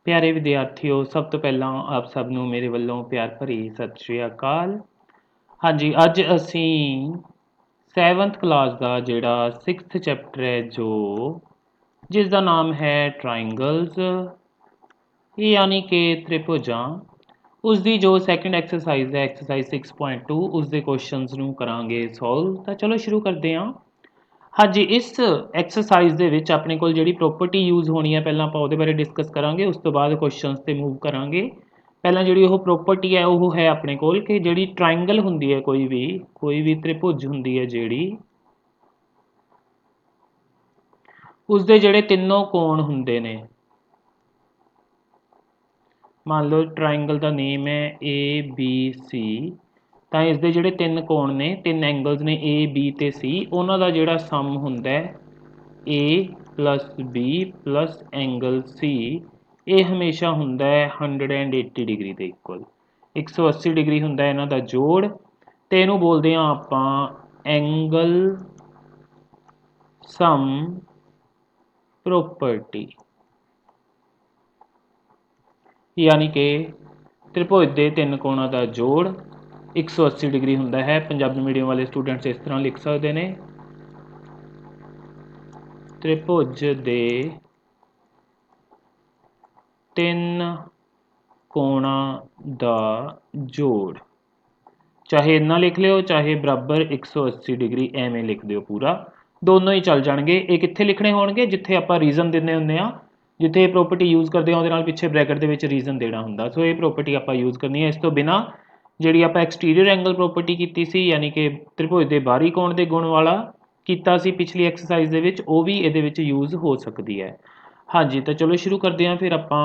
ਪਿਆਰੇ ਵਿਦਿਆਰਥੀਓ, ਸਭ ਤੋਂ ਪਹਿਲਾਂ ਆਪ ਸਭ ਨੂੰ ਮੇਰੇ ਵੱਲੋਂ ਪਿਆਰ ਭਰੀ ਸਤਿ ਸ਼੍ਰੀ ਅਕਾਲ। ਹਾਂਜੀ, ਅੱਜ ਅਸੀਂ 7th ਕਲਾਸ ਦਾ ਜਿਹੜਾ 6th ਚੈਪਟਰ ਹੈ ਜਿਸ ਦਾ ਨਾਮ ਹੈ ਟਰਾਇੰਗਲਸ, ਯਾਨੀ ਕਿ ਤ੍ਰਿਭੁਜਾਂ, ਉਸ ਦੀ ਜੋ ਸੈਕੰਡ ਐਕਸਰਸਾਈਜ਼ ਹੈ ਐਕਸਰਸਾਈਜ਼ 6.2 ਉਸ ਦੇ ਕੁਐਸਚਨਸ ਨੂੰ ਕਰਾਂਗੇ ਸੋਲਵ। ਤਾਂ ਚਲੋ ਸ਼ੁਰੂ ਕਰਦੇ ਹਾਂ। ਹਾਂਜੀ, ਇਸ ਐਕਸਰਸਾਈਜ਼ ਦੇ ਵਿੱਚ ਆਪਣੇ ਕੋਲ ਜਿਹੜੀ ਪ੍ਰੋਪਰਟੀ ਯੂਜ਼ ਹੋਣੀ ਹੈ ਪਹਿਲਾਂ ਆਪਾਂ ਉਹਦੇ ਬਾਰੇ ਡਿਸਕਸ ਕਰਾਂਗੇ, ਉਸ ਤੋਂ ਬਾਅਦ ਕੁਐਸਚਨਸ 'ਤੇ ਮੂਵ ਕਰਾਂਗੇ। ਪਹਿਲਾਂ ਜਿਹੜੀ ਉਹ ਪ੍ਰੋਪਰਟੀ ਹੈ ਉਹ ਹੈ ਆਪਣੇ ਕੋਲ ਕਿ ਜਿਹੜੀ ਟਰਾਇੰਗਲ ਹੁੰਦੀ ਹੈ ਕੋਈ ਵੀ ਤ੍ਰਿਭੁਜ ਹੁੰਦੀ ਹੈ ਜਿਹੜੀ, ਉਸਦੇ ਜਿਹੜੇ ਤਿੰਨੋਂ ਕੋਣ ਹੁੰਦੇ ਨੇ, ਮੰਨ ਲਓ ਟਰਾਇੰਗਲ ਦਾ ਨੇਮ ਹੈ ABC, ਤਾਂ ਇਸ ਦੇ ਜਿਹੜੇ ਤਿੰਨ ਕੋਣ ਨੇ, ਤਿੰਨ ਐਂਗਲਸ ਨੇ AB ਅਤੇ C, ਉਹਨਾਂ ਦਾ ਜਿਹੜਾ ਸਮ ਹੁੰਦਾ ਹੈ A + B + ਐਂਗਲ C, ਇਹ ਹਮੇਸ਼ਾ ਹੁੰਦਾ ਹੈ 180 ਡਿਗਰੀ ਦੇ ਇਕੁਅਲ। 180 ਡਿਗਰੀ ਹੁੰਦਾ ਇਹਨਾਂ ਦਾ ਜੋੜ, ਅਤੇ ਇਹਨੂੰ ਬੋਲਦੇ ਹਾਂ ਆਪਾਂ ਐਂਗਲ ਸਮ ਪ੍ਰੋਪਰਟੀ, ਯਾਨੀ ਕਿ ਤ੍ਰਿਭੁਜ ਦੇ ਤਿੰਨ ਕੋਣਾਂ ਦਾ ਜੋੜ 180 ਡਿਗਰੀ ਹੁੰਦਾ ਹੈ। ਪੰਜਾਬੀ ਮੀਡੀਅਮ ਵਾਲੇ ਸਟੂਡੈਂਟਸ ਇਸ ਤਰ੍ਹਾਂ ਲਿਖ ਸਕਦੇ ਨੇ, ਤ੍ਰਿਭੁਜ ਦੇ ਤਿੰਨ ਕੋਣਾਂ ਦਾ ਜੋੜ। ਚਾਹੇ ਇੰਨਾ ਲਿਖ ਲਿਓ, ਚਾਹੇ ਬਰਾਬਰ 180 ਡਿਗਰੀ ਐਵੇਂ ਲਿਖ ਦਿਓ, ਪੂਰਾ ਦੋਨੋਂ ਹੀ ਚੱਲ ਜਾਣਗੇ। ਇਹ ਕਿੱਥੇ ਲਿਖਣੇ ਹੋਣਗੇ? ਜਿੱਥੇ ਆਪਾਂ ਰੀਜ਼ਨ ਦਿੰਦੇ ਹੁੰਦੇ ਹਾਂ, ਜਿੱਥੇ ਇਹ ਪ੍ਰੋਪਰਟੀ ਯੂਜ਼ ਕਰਦੇ ਹਾਂ ਉਹਦੇ ਨਾਲ ਪਿੱਛੇ ਬ੍ਰੈਕਟ ਦੇ ਵਿੱਚ ਰੀਜ਼ਨ ਦੇਣਾ ਹੁੰਦਾ। ਸੋ ਇਹ ਪ੍ਰੋਪਰਟੀ ਆਪਾਂ ਯੂਜ਼ ਕਰਨੀ ਹੈ। ਇਸ ਤੋਂ ਬਿਨਾਂ ਜਿਹੜੀ ਆਪਾਂ ਐਕਸਟੀਰੀਅਰ ਐਂਗਲ ਪ੍ਰੋਪਰਟੀ ਕੀਤੀ ਸੀ, ਯਾਨੀ ਕਿ ਤ੍ਰਿਭੁਜ ਦੇ ਬਾਹਰੀ ਕੋਣ ਦੇ ਗੁਣ ਵਾਲਾ ਕੀਤਾ ਸੀ ਪਿਛਲੀ ਐਕਸਰਸਾਈਜ਼ ਦੇ ਵਿੱਚ, ਉਹ ਵੀ ਇਹਦੇ ਵਿੱਚ ਯੂਜ਼ ਹੋ ਸਕਦੀ ਹੈ। ਹਾਂਜੀ, ਤਾਂ ਚਲੋ ਸ਼ੁਰੂ ਕਰਦੇ ਹਾਂ ਫਿਰ ਆਪਾਂ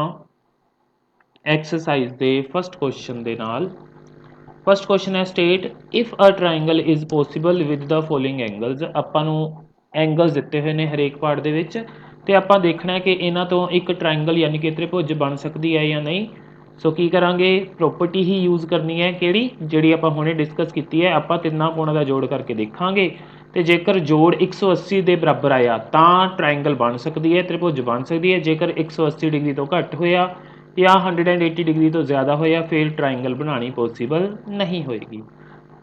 ਐਕਸਰਸਾਈਜ਼ ਦੇ ਫਸਟ ਕੁਐਸਚਨ ਦੇ ਨਾਲ। ਫਸਟ ਕੁਐਸਚਨ ਹੈ state if a triangle is possible with the following angles. ਆਪਾਂ ਨੂੰ ਐਂਗਲਸ ਦਿੱਤੇ ਹੋਏ ਨੇ ਹਰੇਕ ਪਾਰਟ ਦੇ ਵਿੱਚ, ਅਤੇ ਆਪਾਂ ਦੇਖਣਾ ਕਿ ਇਹਨਾਂ ਤੋਂ ਇੱਕ ਟਰਾਇੰਗਲ ਯਾਨੀ ਕਿ ਤ੍ਰਿਭੁਜ ਬਣ ਸਕਦੀ ਹੈ ਜਾਂ ਨਹੀਂ। ਸੋ ਕੀ ਕਰਾਂਗੇ? ਪ੍ਰੋਪਰਟੀ ਹੀ ਯੂਜ਼ ਕਰਨੀ ਹੈ। ਕਿਹੜੀ? ਜਿਹੜੀ ਆਪਾਂ ਹੁਣੇ ਡਿਸਕਸ ਕੀਤੀ ਹੈ। ਆਪਾਂ ਤਿੰਨਾਂ ਕੋਣਾਂ ਦਾ ਜੋੜ ਕਰਕੇ ਦੇਖਾਂਗੇ, ਅਤੇ ਜੇਕਰ ਜੋੜ 180 ਦੇ ਬਰਾਬਰ ਆਇਆ ਤਾਂ ਟਰਾਇੰਗਲ ਬਣ ਸਕਦੀ ਹੈ, ਤ੍ਰਿਭੁਜ ਬਣ ਸਕਦੀ ਹੈ। ਜੇਕਰ 180 ਡਿਗਰੀ ਤੋਂ ਘੱਟ ਹੋਇਆ ਜਾਂ 180 ਡਿਗਰੀ ਤੋਂ ਜ਼ਿਆਦਾ ਹੋਇਆ ਫਿਰ ਟਰਾਇੰਗਲ ਬਣਾਉਣੀ ਪੋਸੀਬਲ ਨਹੀਂ ਹੋਏਗੀ।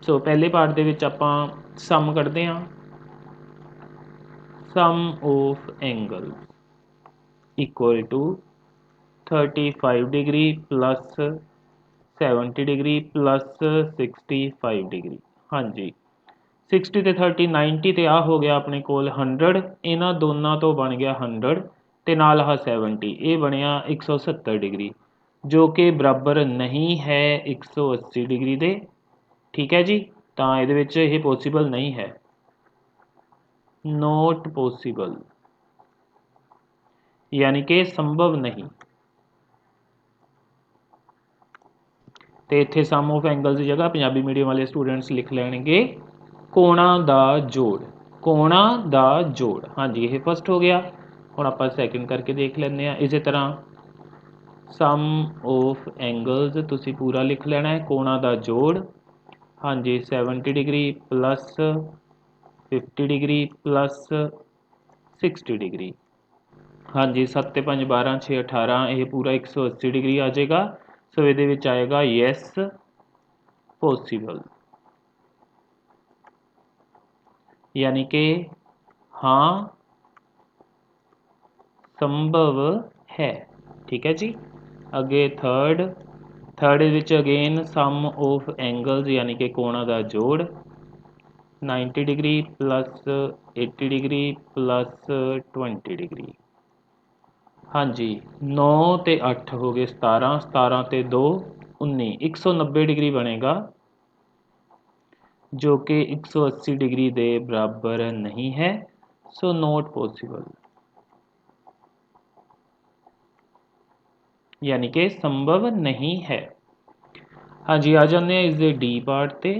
ਸੋ ਪਹਿਲੇ ਪਾਰਟ ਦੇ ਵਿੱਚ ਆਪਾਂ ਸਮ ਕੱਢਦੇ ਹਾਂ। Sum of angle equal to 35 degree plus 70 degree plus 65 degree. ਹਾਂਜੀ, 60 ਤੇ 30 90, ਤੇ ਆ ਹੋ ਗਿਆ ਆਪਣੇ ਕੋਲ 100, ਇਹਨਾਂ ਦੋਨਾਂ ਤੋਂ ਬਣ ਗਿਆ 100, ਅਤੇ ਨਾਲ ਆਹ 70, ਇਹ ਬਣਿਆ 170 ਡਿਗਰੀ, ਜੋ ਕਿ ਬਰਾਬਰ ਨਹੀਂ ਹੈ 180 ਡਿਗਰੀ ਦੇ। ਠੀਕ ਹੈ ਜੀ, ਤਾਂ ਇਹਦੇ ਵਿੱਚ ਇਹ ਪੋਸੀਬਲ ਨਹੀਂ ਹੈ, ਨੋਟ ਪੋਸੀਬਲ, ਯਾਨੀ ਕਿ ਸੰਭਵ ਨਹੀਂ। ਤੇ ਇੱਥੇ ਸਮ ਆਫ ਐਂਗਲਸ ਦੀ ਜਗ੍ਹਾ ਪੰਜਾਬੀ ਮੀਡੀਅਮ ਵਾਲੇ ਸਟੂਡੈਂਟਸ ਲਿਖ ਲੈਣਗੇ ਕੋਣਾਂ ਦਾ ਜੋੜ, ਕੋਣਾਂ ਦਾ ਜੋੜ। ਹਾਂਜੀ, ਇਹ ਫਸਟ ਹੋ ਗਿਆ। ਹੁਣ ਆਪਾਂ ਸੈਕਿੰਡ ਕਰਕੇ ਦੇਖ ਲੈਂਦੇ ਹਾਂ। ਇਸੇ ਤਰ੍ਹਾਂ ਸਮ ਆਫ ਐਂਗਲਸ ਤੁਸੀਂ ਪੂਰਾ ਲਿਖ ਲੈਣਾ ਹੈ, ਕੋਣਾਂ ਦਾ ਜੋੜ। ਹਾਂਜੀ, 70 degree plus 50 degree plus 60 degree. ਹਾਂਜੀ, 7 ਤੇ 5 12 6 18, ਇਹ ਪੂਰਾ 180 ਡਿਗਰੀ ਆ ਜਾਏਗਾ। ਸੋ ਇਹਦੇ ਵਿੱਚ ਆਏਗਾ ਯੈਸ ਪੋਸੀਬਲ, ਯਾਨੀ ਕਿ ਹਾਂ ਸੰਭਵ ਹੈ। ਠੀਕ ਹੈ ਜੀ। ਅੱਗੇ ਥਰਡ ਵਿੱਚ ਅਗੇਨ ਸਮ ਆਫ ਐਂਗਲਸ, ਯਾਨੀ ਕਿ ਕੋਣਾਂ ਦਾ ਜੋੜ। 90 degree plus 80 degree plus 20 degree. ਹਾਂਜੀ, 9 ਤੇ 8 ਹੋ ਗਏ 17, 17 ਤੇ 2 19, 190 ਡਿਗਰੀ ਬਣੇਗਾ, ਜੋ ਕਿ 180 ਡਿਗਰੀ ਦੇ ਬਰਾਬਰ ਨਹੀਂ ਹੈ। ਸੋ ਨੋਟ ਪੋਸੀਬਲ, ਯਾਨੀ ਕਿ ਸੰਭਵ ਨਹੀਂ ਹੈ। ਹਾਂਜੀ, ਆ ਜਾਂਦੇ ਹਾਂ ਇਸ ਦੇ ਡੀ ਪਾਰਟ 'ਤੇ।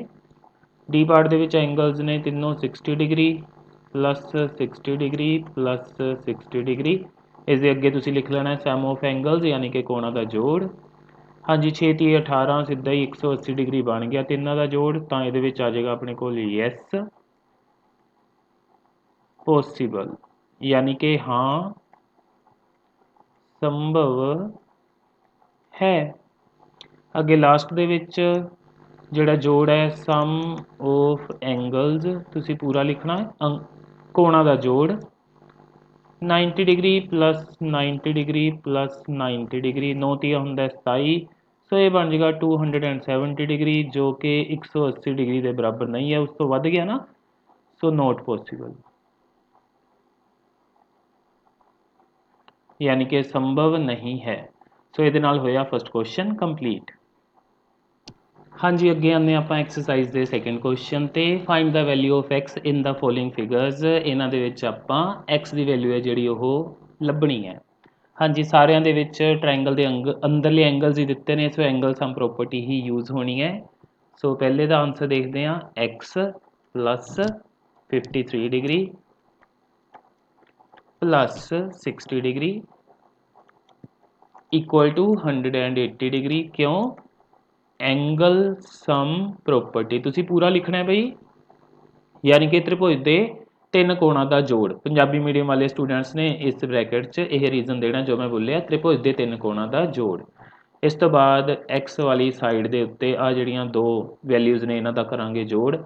ਡੀ ਪਾਰਟ ਦੇ ਵਿੱਚ ਐਂਗਲਸ ਨੇ ਤਿੰਨੋਂ 60 degree plus 60 degree plus 60 degree. ਇਸ ਦੇ ਅੱਗੇ ਤੁਸੀਂ ਲਿਖ ਲੈਣਾ ਸਮ ਆਫ ਐਂਗਲਸ, ਯਾਨੀ ਕਿ ਕੋਣਾਂ ਦਾ ਜੋੜ। ਹਾਂਜੀ, 6 ਤੀਏ 18, ਸਿੱਧਾ ਹੀ 180 ਡਿਗਰੀ ਬਣ ਗਿਆ ਤਿੰਨਾਂ ਦਾ ਜੋੜ, ਤਾਂ ਇਹਦੇ ਵਿੱਚ ਆ ਜਾਏਗਾ ਆਪਣੇ ਕੋਲ ਯੈਸ ਪੋਸੀਬਲ, ਯਾਨੀ ਕਿ ਹਾਂ ਸੰਭਵ है। ਅੱਗੇ ਲਾਸਟ ਦੇ ਵਿੱਚ ਜਿਹੜਾ ਜੋੜ ਹੈ ਸਮ ਆਫ ਐਂਗਲਸ ਤੁਸੀਂ ਪੂਰਾ ਲਿਖਣਾ ਹੈ ਕੋਣਾਂ ਦਾ ਜੋੜ 90 degree plus 90 degree plus 90 degree 9 ਤੀਆ ਹੁੰਦਾ 27 ਸੋ ਇਹ ਬਣ ਜਾਏਗਾ 270 ਡਿਗਰੀ ਜੋ ਕਿ 180 ਡਿਗਰੀ ਦੇ ਬਰਾਬਰ ਨਹੀਂ ਹੈ ਉਸ ਤੋਂ ਵੱਧ ਗਿਆ ਨਾ ਸੋ ਨੋਟ ਪੋਸੀਬਲ यानी कि संभव नहीं है सो ये होया फर्स्ट क्वेश्चन कंप्लीट। हाँ जी अगे आने आप एक्सरसाइज के सैकेंड क्वेश्चन तो find the value of x in the following figures इन्हों आप एक्स की वैल्यू है जी लभनी है। हाँ जी सारिया ट्रायंगल के अंदरले एंगल्स ही दिते हैं सो एंगल सम प्रॉपर्टी ही यूज होनी है। सो पहले का आंसर देखते हैं x plus 53 degree plus 60 degree equal to 180 degree क्यों एंगल सम प्रॉपर्टी तुसी पूरा लिखना है बई यानी कि त्रिभुज के तीन कोणों का जोड़ पंजाबी मीडियम वाले स्टूडेंट्स ने इस ब्रैकेट च यह रीजन देना जो मैं बोलिया त्रिभुज के तीन कोणों का जोड़। इस तो बाद एक्स वाली साइड के उत्ते आ जड़ियाँ दो वैल्यूज़ ने इन्हों का करांगे जोड़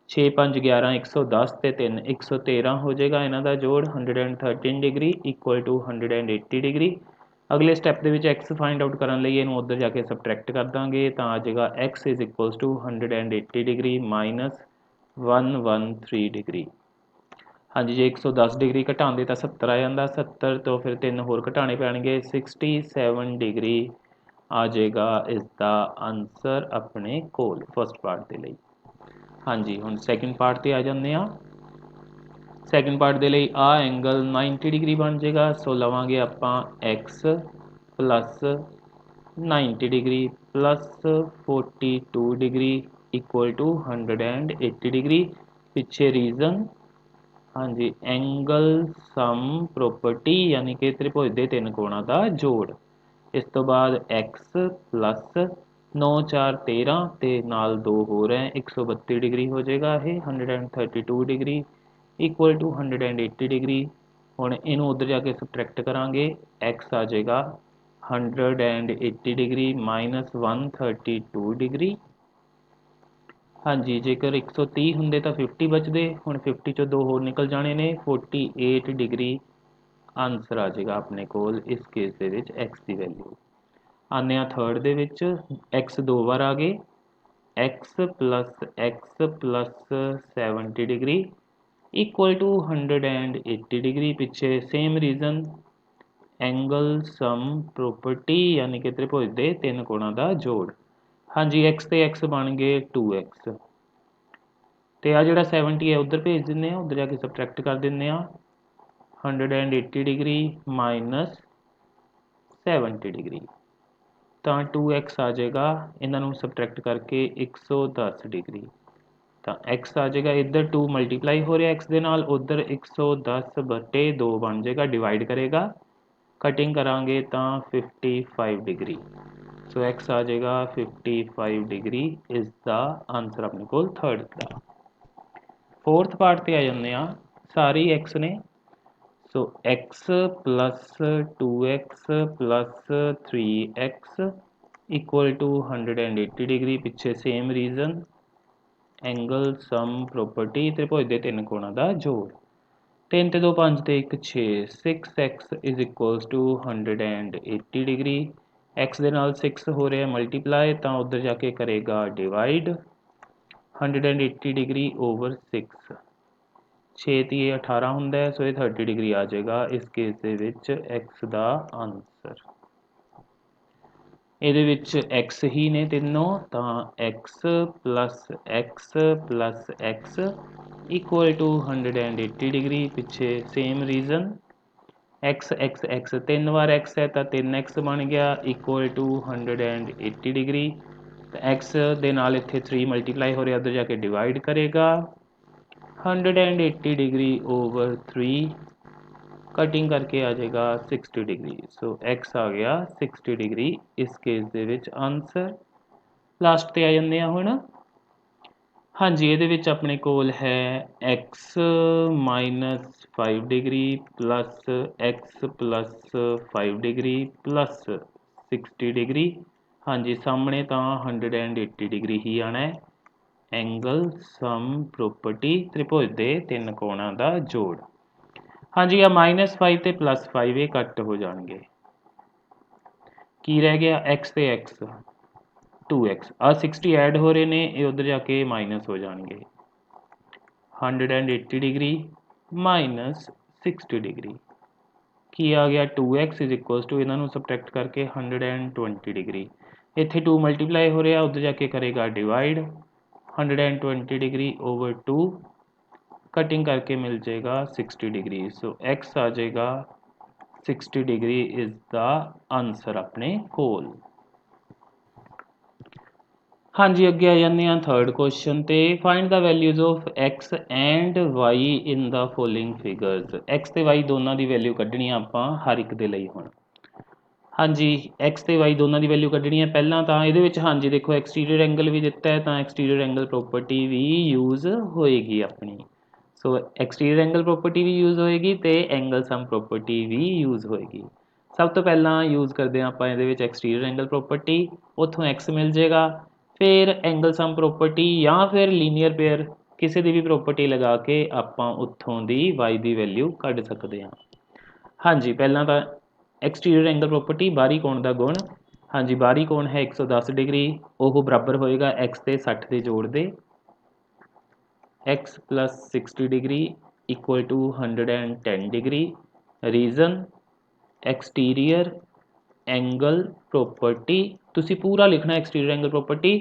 6 5 11 110 ते 3 113 हो जाएगा इन्हों का जोड़ 113 डिग्री इक्वल टू 180 डिग्री। अगले स्टैप के एक्स फाइंड आउट करने इनू उधर जाके सबट्रैक्ट कर देंगे तो आ जाएगा x is equals to 180 degree minus 113 degree. हाँ जी जो 110 डिग्री घटाते तो 70 आ जाता 70 तो फिर 3 होर घटाने पैणगे 67 डिग्री आ जाएगा इसका आंसर अपने कोल फस्ट पार्ट के लिए। हाँ जी हुण सैकेंड पार्ट पर आ जाते हैं। सैकेंड पार्ट के लिए आ एंगल 90 डिग्री बन जाएगा सो लवांगे आप x plus 90 degree plus 42 degree equal to 180 degree पिछे रीजन हाँ जी एंगल सम प्रॉपर्टी यानी कि त्रिभुज के तीन कोणों का जोड़। इस तो बाद एक्स प्लस 9 4 13 ते नाल 2 हो रहे हैं 132 डिग्री हो जाएगा ये 132 डिग्री इक्वल टू 180 डिग्री। हुण इनू उधर जाके सबट्रैक्ट करांगे एक्स आ जाएगा 180 डिग्री माइनस 132 डिग्री। हाँ जी जेकर 130 होंगे तो 50 बचते हुण 50 चो 2 होर निकल जाने ने 48 डिग्री आंसर आ जाएगा अपने कोल इस केस दे विच एक्स की वैल्यू। आने थर्ड दे विच एक्स 2 बार आ गए x plus 70 degree equal to 180 degree पिछे same reason angle sum property यानी कि त्रिभुज के तीन कोणों का जोड़। हाँ जी एक्स तो एक्स बन गए 2x तो आ जोड़ा 70 है उधर भेज दें उधर जाके सबट्रैक्ट कर दें 180 डिग्री माइनस 70 डिग्री तो 2x आ जाएगा इन्हों सबट्रैक्ट करके 110 डिग्री तो एक्स आ जाएगा इधर 2 मल्टीप्लाई हो रहा एक्स के नाल उधर 110 बटे 2 बन जाएगा डिवाइड करेगा कटिंग करांगे तो 55 डिग्री सो एक्स आ जाएगा 55 डिग्री इज द आंसर अपने को थर्ड का। फोर्थ पार्ट पर आ जाते हैं सारी एक्स ने so x plus 2x plus 3x equal to 180 degree पिछे same reason angle sum property त्रिभुज के तीन कोणों का जोड़ 3 ते 2 5 ते 1 6 6x is equals to 180 degree x के नाल 6 हो रहा है मल्टीप्लाई तो उधर जाके करेगा डिवाइड 180 डिग्री ओवर 6 6 ती 18 होंगे सो ये 30 डिग्री आ जाएगा इस केस के विच एक्स का आंसर। ये एक्स ही ने तीनों तो x plus x equal to 180 degree पिछे same reason x x x 3 बार एक्स है तो 3x बन गया इक्वल टू 180 डिग्री तो एक्स दे नाल इत्थे 3 मल्टीप्लाई हो रहा उधर जाके डिवाइड करेगा 180 डिग्री ओवर 3 कटिंग करके आ जाएगा 60 डिग्री सो एक्स आ गया 60 डिग्री इस केस दे विच आंसर। लास्ट पे आ जाते हैं हुण हाँ जी ये अपने कोल है x minus 5 degree plus x plus 5 degree plus 60 degree. हाँ जी सामने तो 180 डिग्री ही आना है। एंगल सम प्रॉपर्टी त्रिभुज के तीन कोणों का जोड़। हाँ जी आ -5 ते +5 ये कट हो जाएंगे। की रह गया x ते x 2x आ 60 ऐड हो रहे ने ये उधर जाके माइनस हो जाएंगे। 180 डिग्री माइनस 60 डिग्री की आ गया 2x इज इक्वल टू इन्हों सबट्रैक्ट करके 120 डिग्री। इत्थे 2 मल्टीप्लाई हो रहा उधर जाके करेगा डिवाइड 120 डिग्री ओवर 2 कटिंग करके मिल जाएगा 60 डिग्री। सो x आ जाएगा 60 डिग्री इज द आंसर अपने कोल। हाँ जी अगे आ जाने थर्ड क्वेश्चन ते find the values of x and y in the following figures. X ते वाई दोनों की वैल्यू कढ़नी आपां हर एक दे लई हुण। हाँ जी एक्स ते वाई दोनों की वैल्यू कढ़नी है। पहला तो ये हाँ जी देखो एक्सटीरियर एंगल भी दिता है तो एक्सटीरियर एंगल प्रॉपर्टी भी यूज़ होएगी अपनी। सो एक्सटीरियर एंगल प्रॉपर्टी भी यूज़ होएगी तो एंगल सम प्रॉपर्टी भी यूज़ होएगी। सब तो पहला यूज़ करते हैं आप एक्सटीरियर एंगल प्रॉपर्टी उतों एक्स मिल जाएगा। फिर एंगल सम प्रॉपर्टी या फिर लीनियर पेयर किसी की भी प्रॉपर्टी लगा के आप उत्थों की वाई की वैल्यू कढ़ सकते हैं। हाँ जी पहला तो एक्सटीरियर एंगल प्रॉपर्टी बाहरी कोण का गुण। हाँ जी बाहरी कोण है 110 डिग्री वो बराबर होएगा एक्स ते 60 के जोड़ दे। X plus 60 degree equal to 110 degree. Reason exterior angle property तुसी पूरा लिखना एक्सटीरियर एंगल प्रॉपर्टी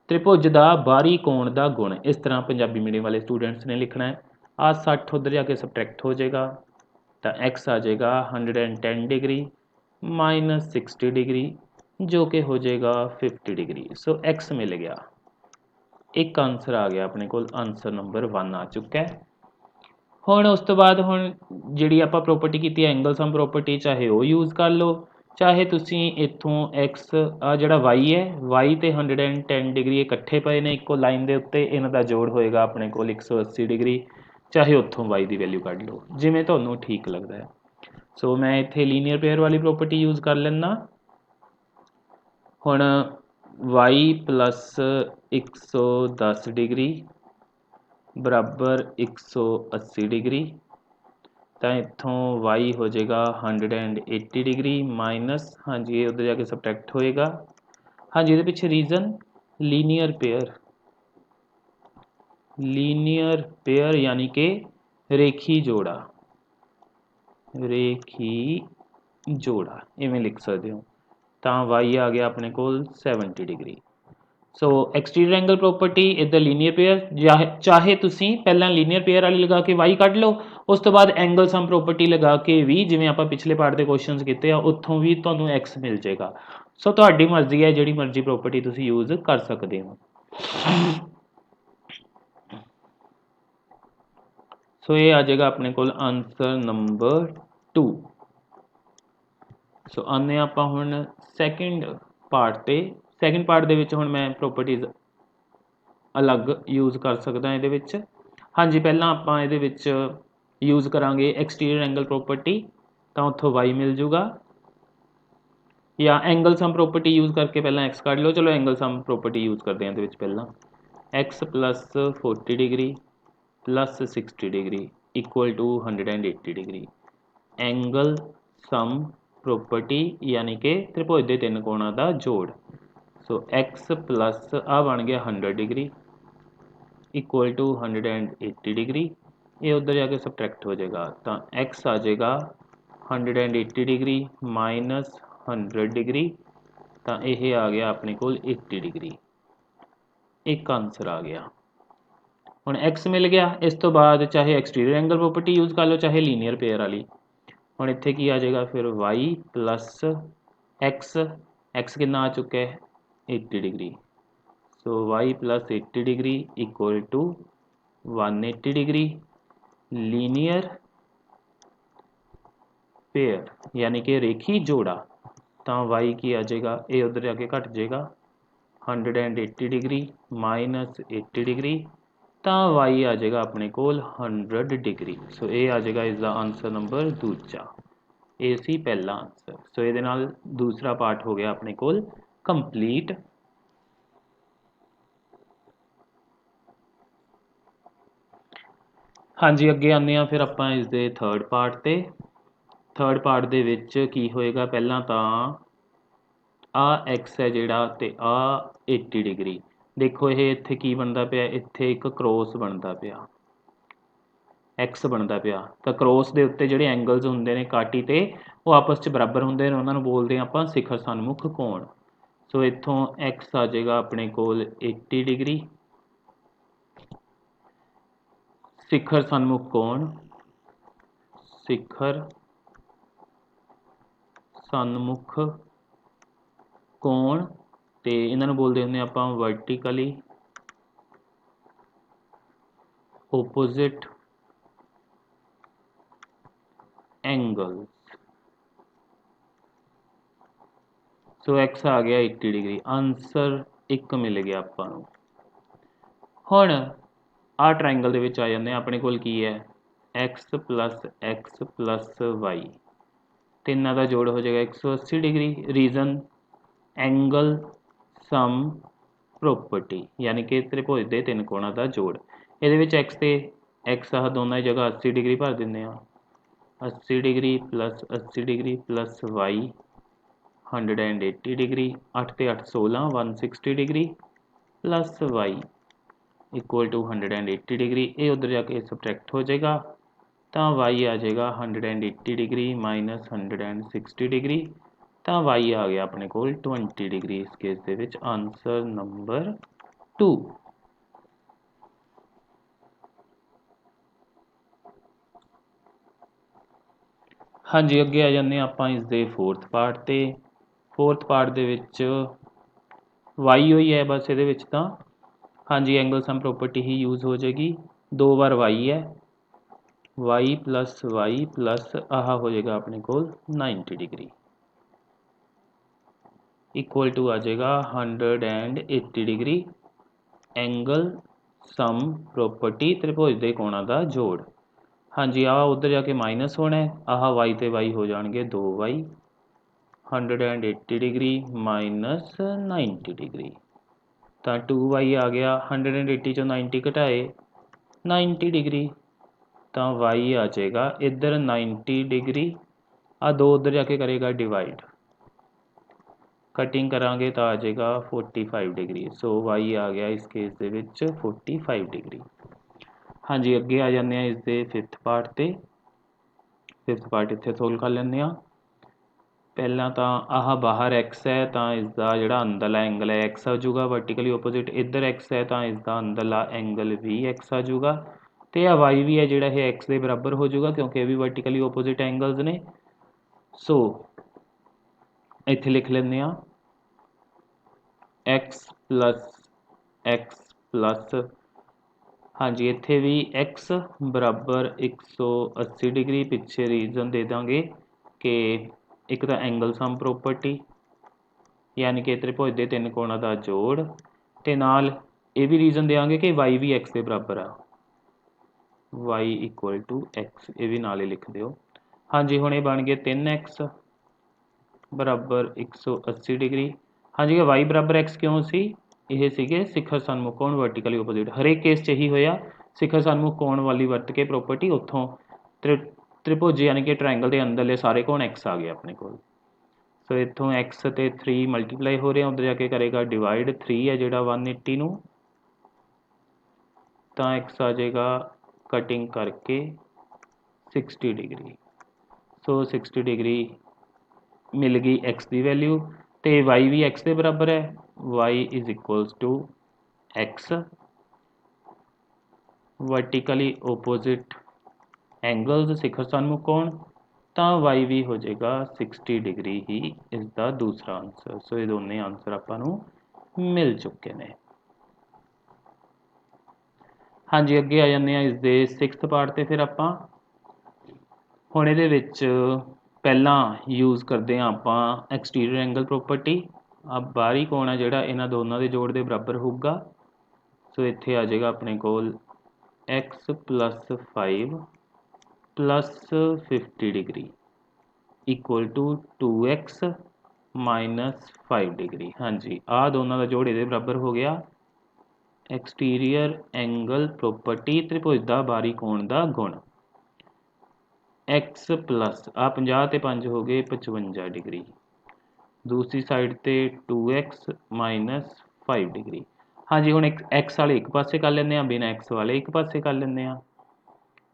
त्रिभुज का बाहरी कोण का गुण। इस तरह पंजाबी मीडियम वाले स्टूडेंट्स ने लिखना है। आ 60 उधर जाके सबट्रैक्ट हो जाएगा तो एक्स आ जाएगा 110 डिग्री माइनस 60 डिग्री जो कि हो जाएगा 50 डिग्री। सो एक्स मिल गया। एक आंसर आ गया अपने को आंसर नंबर 1 आ चुका है। हुण उस तो बाद हुण जिहड़ी आपां प्रॉपर्टी कीती एंगल सम प्रॉपर्टी चाहे वो यूज़ कर लो चाहे तुसी इत्थों एक्स आ जिहड़ा वाई है वाई ते 110 डिग्री इकट्ठे पे ने इक्को लाइन के उत्ते इन्हां दा जोड़ होएगा अपने को 180 डिग्री। चाहे उत्थों वाई की वैल्यू कढ़ लो जिवें तुहानूं ठीक लगता है। सो मैं इत्थे लीनियर पेयर वाली प्रॉपर्टी यूज़ कर लैना। हुण वाई प्लस 110 डिग्री बराबर 180 डिग्री तो इत्थों वाई हो जाएगा 180 डिग्री माइनस हाँ जी ये उधर जाके सबट्रैक्ट होएगा। हाँ जी ये पिछे रीजन लीनियर पेयर यानी कि रेखी जोड़ा इवें लिख सकते हो। तो वाई आ गया अपने को 70 degree. So exterior angle property is the linear pair चाहे तुसी पहला लीनियर पेयर वाली लगा के वाई कढ़ लो उस तो बाद एंगल सम प्रॉपर्टी लगा के भी जिवें आप पिछले पार्ट के क्वेश्चन किए उत्थों भी तुहानूं एक्स मिल जाएगा। सो तुहाडी मर्जी है जिहड़ी मर्जी प्रॉपर्टी तुसी यूज़ कर सकते हो। सो ये आ जाएगा अपने को आंसर नंबर 2। सो आने आप हुण सैकेंड पार्ट ते सैकेंड पार्ट दे विच हुण मैं प्रॉपर्टीज़ अलग यूज़ कर सकदा इहदे विच। हाँ जी पहला आपां इहदे विच यूज़ करांगे एक्सटीरियर एंगल प्रॉपर्टी तो उत्थों वाई मिल जूगा या एंगल सम प्रॉपर्टी यूज़ करके पहला एक्स कढ़ लो। चलो एंगल सम प्रॉपर्टी यूज़ करते हैं इहदे विच पहला x plus 40 degree plus 60 degree equal to 180 degree. Angle sum property यानी कि त्रिभुज के तीन कोणों का जोड़। सो एक्स प्लस आ बन गया 100 डिग्री इक्वल टू 180 डिग्री ये उधर जाके सबट्रैक्ट हो जाएगा तो एक्स आ जाएगा 180 डिग्री माइनस 100 डिग्री तो यह आ गया अपने को 80 डिग्री। एक आंसर आ गया। हुण एक्स मिल गया इस तो बाद चाहे एक्सटीरियर एंगल प्रॉपर्टी यूज़ कर लो चाहे लीनियर पेयर वाली। हुण इत्थे की आ जाएगा फिर वाई प्लस एक्स कितना आ चुका है 80 degree. So y plus 80 degree equal to 180 degree linear pair यानी कि रेखी जोड़ा तो वाई की आ जाएगा ये उधर जाके घट जाएगा 180 डिग्री माइनस 80 डिग्री तो वाई आ जाएगा अपने को 100 डिग्री। सो ये आ जाएगा इस दा आंसर नंबर दूजा। ਇਹ ਸੀ ਪਹਿਲਾ ਆਨਸਰ। ਸੋ ਇਹਦੇ ਨਾਲ ਦੂਸਰਾ ਪਾਰਟ ਹੋ ਗਿਆ ਆਪਣੇ ਕੋਲ ਕੰਪਲੀਟ। ਹਾਂਜੀ, ਅੱਗੇ ਆਉਂਦੇ ਹਾਂ ਫਿਰ ਆਪਾਂ ਇਸ ਦੇ ਥਰਡ ਪਾਰਟ ਤੇ। ਥਰਡ ਪਾਰਟ ਦੇ ਵਿੱਚ ਕੀ ਹੋਏਗਾ, ਪਹਿਲਾਂ ਤਾਂ ਆ ਐਕਸ ਹੈ ਜਿਹੜਾ ਤੇ ਆ 80 ਡਿਗਰੀ। ਦੇਖੋ ਇਹ ਇੱਥੇ ਕੀ ਬਣਦਾ ਪਿਆ, ਇੱਥੇ ਇੱਕ ਕ੍ਰੋਸ ਬਣਦਾ ਪਿਆ, ਐਕਸ ਬਣਦਾ ਪਿਆ। ਤਾਂ ਕ੍ਰੋਸ ਦੇ ਉੱਤੇ ਜਿਹੜੇ ਐਂਗਲਸ ਹੁੰਦੇ ਨੇ ਕਾਟੀ ਤੇ, ਉਹ ਆਪਸ 'ਚ ਬਰਾਬਰ ਹੁੰਦੇ ਨੇ, ਉਹਨਾਂ ਨੂੰ ਬੋਲਦੇ ਹਾਂ ਆਪਾਂ ਸਿਖਰ ਸਨਮੁਖ ਕੋਣ। ਸੋ ਇੱਥੋਂ ਐਕਸ ਆ ਜਾਏਗਾ ਆਪਣੇ ਕੋਲ 80 ਡਿਗਰੀ, ਸਿਖਰ ਸਨਮੁਖ ਕੋਣ, ਸਿਖਰ ਸਨਮੁਖ ਕੋਣ, ਤੇ ਇਹਨਾਂ ਨੂੰ ਬੋਲਦੇ ਹੁੰਦੇ ਆਪਾਂ ਵਰਟੀਕਲੀ opposite angles। ਸੋ x ਆ ਗਿਆ 80 ਡਿਗਰੀ, ਆਨਸਰ 1 ਮਿਲ ਗਿਆ ਆਪਾਂ ਨੂੰ। ਹੁਣ ਆਹ ਟਰਾਇੰਗਲ ਦੇ ਵਿੱਚ ਆ ਜਾਂਦੇ ਆ, ਆਪਣੇ ਕੋਲ ਕੀ ਹੈ x plus y, ਤਿੰਨਾਂ ਦਾ ਜੋੜ ਹੋ ਜਾਏਗਾ 180 ਡਿਗਰੀ। ਰੀਜ਼ਨ ਐਂਗਲ ਸਮ ਪ੍ਰੋਪਰਟੀ, ਯਾਨੀ ਕਿ ਤ੍ਰਿਭੁਜ ਦੇ ਤਿੰਨ ਕੋਣਾਂ ਦਾ ਜੋੜ। ਇਹਦੇ ਵਿੱਚ x ਤੇ x ਆਹ ਦੋਨਾਂ ਦੀ ਜਗ੍ਹਾ 80 ਡਿਗਰੀ ਭਰ ਦਿੰਦੇ ਆ, 80 degree plus 80 degree plus y 180 degree, 8 ਤੇ 8 16, 160 degree plus y equal to 180 degree. ਇਹ ਉੱਧਰ ਜਾ ਕੇ ਸਬਟਰੈਕਟ ਹੋ ਜਾਏਗਾ, ਤਾਂ y ਆ ਜਾਏਗਾ 180 ਡਿਗਰੀ ਮਾਈਨਸ 160 ਡਿਗਰੀ, ਤਾਂ y ਆ ਗਿਆ ਆਪਣੇ ਕੋਲ 20 ਡਿਗਰੀ। ਇਸ ਕੇਸ ਦੇ ਵਿੱਚ ਆਨਸਰ ਨੰਬਰ 2। ਹਾਂਜੀ, ਅੱਗੇ ਆ ਜਾਂਦੇ ਆਪਾਂ ਇਸ ਦੇ ਫੋਰਥ ਪਾਰਟ ਤੇ। ਫੋਰਥ ਪਾਰਟ ਦੇ ਵਿੱਚ y ਹੋਈ ਹੈ ਬਸ ਇਹਦੇ ਵਿੱਚ ਤਾਂ। ਹਾਂਜੀ, ਐਂਗਲ ਸਮ ਪ੍ਰੋਪਰਟੀ ਹੀ ਯੂਜ਼ ਹੋ ਜਾਏਗੀ। 2 ਵਾਰ y ਹੈ, y ਪਲੱਸ ਆਹ ਹੋ ਜਾਏਗਾ ਆਪਣੇ ਕੋਲ 90 ਡਿਗਰੀ ਇਕੁਅਲ ਟੂ ਆ ਜਾਏਗਾ 180 ਡਿਗਰੀ ਐਂਗਲ ਸਮ ਪ੍ਰੋਪਰਟੀ ਤ੍ਰਿਭੁਜ ਦੇ ਕੋਣਾਂ ਦਾ ਜੋੜ। ਹਾਂਜੀ, ਆਹ ਉੱਧਰ ਜਾ ਕੇ ਮਾਈਨਸ ਹੋਣਾ, ਆਹ y ਤੇ y ਹੋ ਜਾਣਗੇ 2y, 180 ਡਿਗਰੀ ਮਾਈਨਸ 90 ਡਿਗਰੀ, ਤਾਂ 2y ਆ ਗਿਆ। 180 ਚੋਂ 90 ਘਟਾਏ 90 ਡਿਗਰੀ, ਤਾਂ y ਆ ਜਾਏਗਾ ਇੱਧਰ 90 ਡਿਗਰੀ, ਆ 2 ਉੱਧਰ ਜਾ ਕੇ ਕਰੇਗਾ ਡਿਵਾਈਡ, ਕਟਿੰਗ ਕਰਾਂਗੇ ਤਾਂ ਆ ਜਾਏਗਾ 45 ਡਿਗਰੀ। ਸੋ y ਆ ਗਿਆ ਇਸ ਕੇਸ ਦੇ ਵਿੱਚ 45 ਡਿਗਰੀ। ਹਾਂਜੀ, ਅੱਗੇ ਆ ਜਾਂਦੇ ਆ ਇਸ ਦੇ ਫਿਫਥ ਪਾਰਟ ਤੇ। ਫਿਫਥ ਪਾਰਟ ਇੱਥੇ ਸੋਲਵ ਕਰ ਲੈਂਦੇ ਆ। ਪਹਿਲਾਂ ਤਾਂ ਆਹ ਬਾਹਰ x ਹੈ, ਤਾਂ ਇਸ ਦਾ ਜਿਹੜਾ ਅੰਦਰਲਾ ਐਂਗਲ ਹੈ x ਆ ਜਾਊਗਾ ਵਰਟੀਕਲੀ ਓਪੋਜ਼ਿਟ। ਇੱਧਰ x ਹੈ ਤਾਂ ਇਸ ਦਾ ਅੰਦਰਲਾ ਐਂਗਲ ਵੀ x ਆ ਜਾਊਗਾ, ਤੇ ਆ y ਵੀ ਹੈ ਜਿਹੜਾ ਇਹ x ਦੇ ਬਰਾਬਰ ਹੋ ਜਾਊਗਾ, ਕਿਉਂਕਿ ਇਹ ਵੀ ਵਰਟੀਕਲੀ ਓਪੋਜ਼ਿਟ ਐਂਗਲਸ ਨੇ। ਸੋ ਇੱਥੇ ਲਿਖ ਲੈਂਦੇ ਆ x ਪਲੱਸ ਹਾਂਜੀ, ਇੱਥੇ ਵੀ x ਬਰਾਬਰ 180 ਡਿਗਰੀ। ਪਿੱਛੇ ਰੀਜ਼ਨ ਦੇ ਦਾਂਗੇ ਕਿ ਇੱਕ ਤਾਂ ਐਂਗਲ ਸਮ ਪ੍ਰੋਪਰਟੀ, ਯਾਨੀ ਕਿ ਤ੍ਰਿਭੁਜ ਦੇ ਤਿੰਨ ਕੋਣਾਂ ਦਾ ਜੋੜ, ਤੇ ਨਾਲ ਇਹ ਵੀ ਰੀਜ਼ਨ ਦੇਵਾਂਗੇ ਕਿ y ਵੀ x ਦੇ ਬਰਾਬਰ ਆ, y ਇਕੁਅਲ ਟੂ x, ਇਹ ਵੀ ਨਾਲ ਹੀ ਲਿਖ ਦਿਓ। ਹਾਂਜੀ, ਹੁਣ ਇਹ ਬਣ ਗਏ 3x ਬਰਾਬਰ 180 ਡਿਗਰੀ। ਹਾਂਜੀ, y ਬਰਾਬਰ x ਕਿਉਂ ਸੀ, ਇਹ ਸੀਗੇ ਸਿਖਰ ਸਨਮੁਖ ਕੋਣ ਵਰਟੀਕਲੀ ਓਪੋਜ਼ਿਟ। ਹਰੇਕ ਕੇਸ 'ਚ ਇਹੀ ਹੋਇਆ, ਸਿਖਰ ਸਨਮੁਖ ਕੋਣ ਵਾਲੀ ਵਰਤ ਕੇ ਪ੍ਰੋਪਰਟੀ, ਉੱਥੋਂ ਤ੍ਰਿਭੁਜ ਯਾਨੀ ਕਿ ਟਰਾਇੰਗਲ ਦੇ ਅੰਦਰਲੇ ਸਾਰੇ ਕੋਣ x ਆ ਗਏ ਆਪਣੇ ਕੋਲ। ਸੋ ਇੱਥੋਂ x ਤੇ 3 ਮਲਟੀਪਲਾਈ ਹੋ ਰਿਹਾ, ਉੱਧਰ ਜਾ ਕੇ ਕਰੇਗਾ ਡਿਵਾਈਡ, 3 ਹੈ ਜਿਹੜਾ 180 ਨੂੰ, ਤਾਂ x ਆ ਜਾਏਗਾ ਕਟਿੰਗ ਕਰਕੇ 60 ਡਿਗਰੀ। ਸੋ 60 ਡਿਗਰੀ ਮਿਲ ਗਈ x ਦੀ ਵੈਲਿਊ, ਤੇ y ਵੀ x ਦੇ ਬਰਾਬਰ ਹੈ, y is equals to x, vertically opposite angles ਸਿਖਰ ਸਨਮੁਖ ਕੋਣ, ਤਾਂ y ਵੀ ਹੋ ਜਾਏਗਾ 60 ਡਿਗਰੀ ਹੀ ਇਸ ਦਾ ਦੂਸਰਾ ਆਨਸਰ। ਸੋ ਇਹ ਦੋਨੇ ਆਨਸਰ ਆਪਾਂ ਨੂੰ ਮਿਲ ਚੁੱਕੇ ਨੇ। ਹਾਂਜੀ, ਅੱਗੇ ਆ ਜਾਂਦੇ ਆ ਇਸ ਦੇ ਸਿਕਸਥ ਪਾਰਟ ਤੇ। ਫਿਰ ਆਪਾਂ ਹੁਣ ਇਹਦੇ ਵਿੱਚ ਪਹਿਲਾਂ ਯੂਜ਼ ਕਰਦੇ ਹਾਂ ਆਪਾਂ ਐਕਸਟੀਰੀਅਰ ਐਂਗਲ ਪ੍ਰੋਪਰਟੀ। ਆ ਬਾਹਰੀ ਕੋਣ ਆ ਜਿਹੜਾ ਇਹਨਾਂ ਦੋਨਾਂ ਦੇ ਜੋੜ ਦੇ ਬਰਾਬਰ ਹੋਊਗਾ। ਸੋ ਇੱਥੇ ਆ ਜਾਏਗਾ ਆਪਣੇ ਕੋਲ x plus 5 plus 50 degree equal to 2x minus 5 degree. हाँ जी, आ दोनों का जोड़ ये बराबर हो गया। एक्सटीरियर एंगल प्रॉपर्टी त्रिभुज का बाहरी कोण का गुण x प्लस आ 50 ते 5 हो गए 55 डिग्री, दूसरी साइड ते 2x माइनस 5 डिग्री। हाँ जी, हुण x वाले एक पासे कर लेंगे, बिना x वाले एक पासे कर लेंगे।